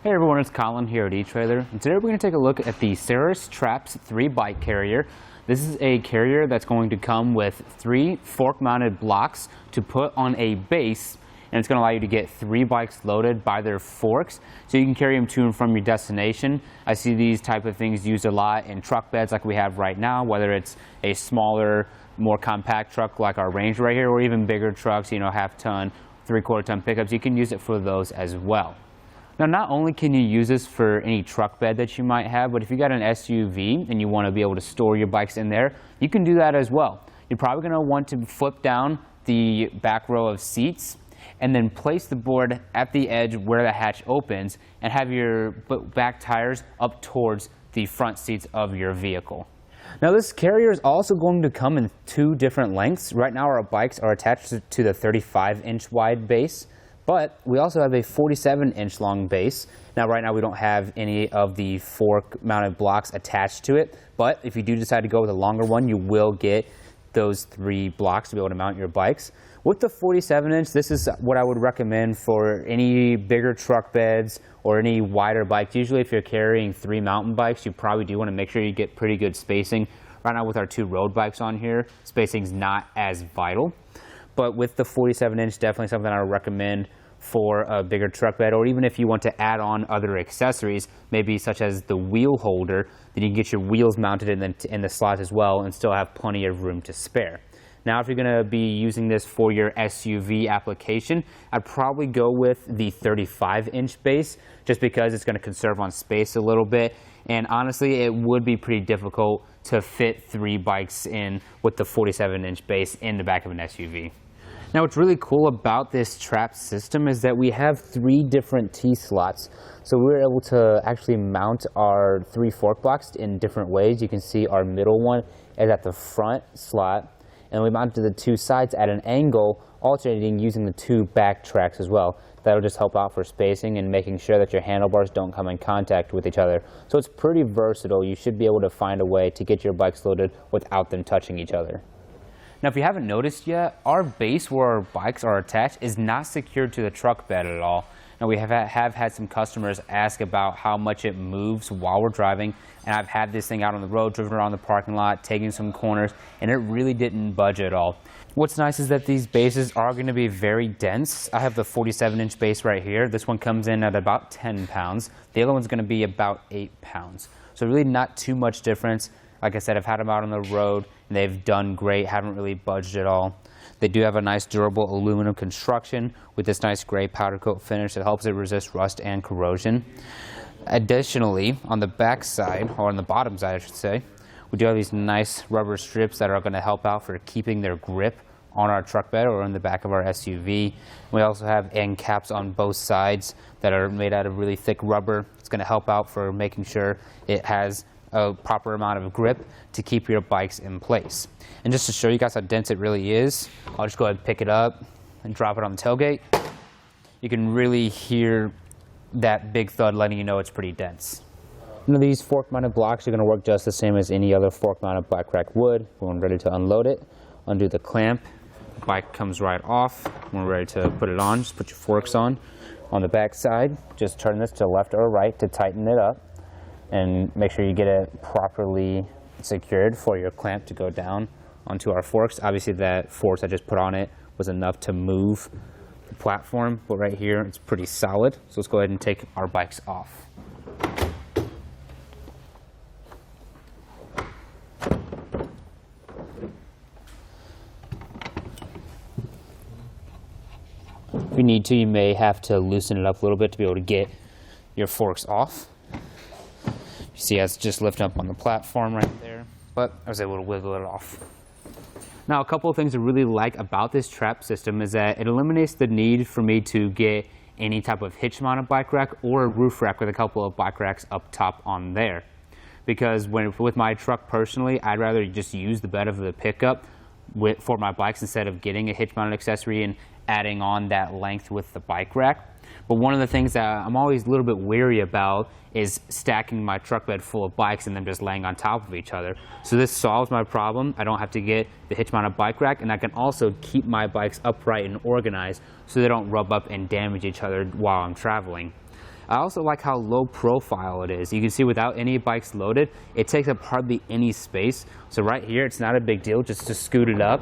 Hey everyone, it's Collin here at etrailer, and today we're going to take a look at the Saris Traps 3 bike carrier. This is a carrier that's going to come with 3 fork-mounted blocks to put on a base, and it's going to allow you to get 3 bikes loaded by their forks, so you can carry them to and from your destination. I see these type of things used a lot in truck beds like we have right now, whether it's a smaller, more compact truck like our Ranger right here, or even bigger trucks, half-ton, 3/4-ton pickups. You can use it for those as well. Now, not only can you use this for any truck bed that you might have, but if you got an SUV and you want to be able to store your bikes in there, you can do that as well. You're probably going to want to flip down the back row of seats and then place the board at the edge where the hatch opens and have your back tires up towards the front seats of your vehicle. Now, this carrier is also going to come in 2 different lengths. Right now our bikes are attached to the 35-inch wide base, but we also have a 47-inch long base. Now, right now we don't have any of the fork-mounted blocks attached to it, but if you do decide to go with a longer one, you will get those 3 blocks to be able to mount your bikes. With the 47-inch, this is what I would recommend for any bigger truck beds or any wider bikes. Usually if you're carrying 3 mountain bikes, you probably do want to make sure you get pretty good spacing. Right now with our 2 road bikes on here, spacing's not as vital. But with the 47-inch, definitely something I would recommend for a bigger truck bed, or even if you want to add on other accessories, maybe such as the wheel holder, then you can get your wheels mounted in the slot as well and still have plenty of room to spare. Now, if you're going to be using this for your SUV application, I'd probably go with the 35-inch base, just because it's going to conserve on space a little bit. And honestly, it would be pretty difficult to fit 3 bikes in with the 47-inch base in the back of an SUV. Now, what's really cool about this trap system is that we have 3 different T-slots. So we were able to actually mount our 3 fork blocks in different ways. You can see our middle one is at the front slot, and we mounted the 2 sides at an angle, alternating using the 2 back tracks as well. That'll just help out for spacing and making sure that your handlebars don't come in contact with each other. So it's pretty versatile. You should be able to find a way to get your bikes loaded without them touching each other. Now, if you haven't noticed yet, our base where our bikes are attached is not secured to the truck bed at all. Now, we have had some customers ask about how much it moves while we're driving, and I've had this thing out on the road, driven around the parking lot, taking some corners, and it really didn't budge at all. What's nice is that these bases are going to be very dense. I have the 47-inch base right here. This one comes in at about 10 pounds. The other one's going to be about 8 pounds. So really not too much difference. Like I said, I've had them out on the road, and they've done great, haven't really budged at all. They do have a nice durable aluminum construction with this nice gray powder coat finish that helps it resist rust and corrosion. Additionally, on the back side, or on the bottom side I should say, we do have these nice rubber strips that are going to help out for keeping their grip on our truck bed or in the back of our SUV. We also have end caps on both sides that are made out of really thick rubber. It's going to help out for making sure it has a proper amount of grip to keep your bikes in place. And just to show you guys how dense it really is, I'll just go ahead and pick it up and drop it on the tailgate. You can really hear that big thud letting you know it's pretty dense. Now, these fork-mounted blocks are going to work just the same as any other fork-mounted bike rack would. When we're ready to unload it, undo the clamp, the bike comes right off. When we're ready to put it on, just put your forks on. On the back side, just turn this to left or right to tighten it up, and make sure you get it properly secured for your clamp to go down onto our forks. Obviously, that force I just put on it was enough to move the platform, but right here it's pretty solid. So let's go ahead and take our bikes off. If you need to, you may have to loosen it up a little bit to be able to get your forks off. You see, it's just lifting up on the platform right there, but I was able to wiggle it off. Now, a couple of things I really like about this trap system is that it eliminates the need for me to get any type of hitch-mounted bike rack or a roof rack with a couple of bike racks up top on there. Because with my truck personally, I'd rather just use the bed of the pickup for my bikes instead of getting a hitch-mounted accessory and adding on that length with the bike rack. But one of the things that I'm always a little bit wary about is stacking my truck bed full of bikes and them just laying on top of each other. So this solves my problem. I don't have to get the hitch-mounted bike rack, and I can also keep my bikes upright and organized so they don't rub up and damage each other while I'm traveling. I also like how low profile it is. You can see without any bikes loaded, it takes up hardly any space. So right here, it's not a big deal just to scoot it up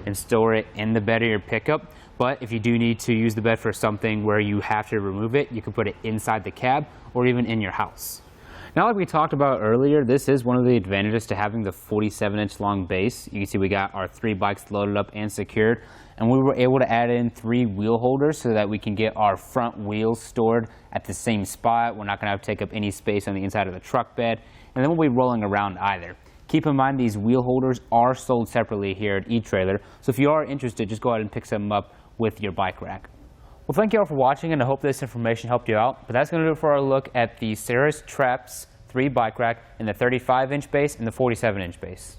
and store it in the bed of your pickup. But if you do need to use the bed for something where you have to remove it, you can put it inside the cab or even in your house. Now, like we talked about earlier, this is one of the advantages to having the 47-inch long base. You can see we got our 3 bikes loaded up and secured, and we were able to add in 3 wheel holders so that we can get our front wheels stored at the same spot. We're not going to have to take up any space on the inside of the truck bed, and then we'll be rolling around either. Keep in mind these wheel holders are sold separately here at eTrailer, so if you are interested, just go ahead and pick some up with your bike rack. Well, thank you all for watching, and I hope this information helped you out. But that's going to do it for our look at the Saris Traps 3 bike rack in the 35-inch base and the 47-inch base.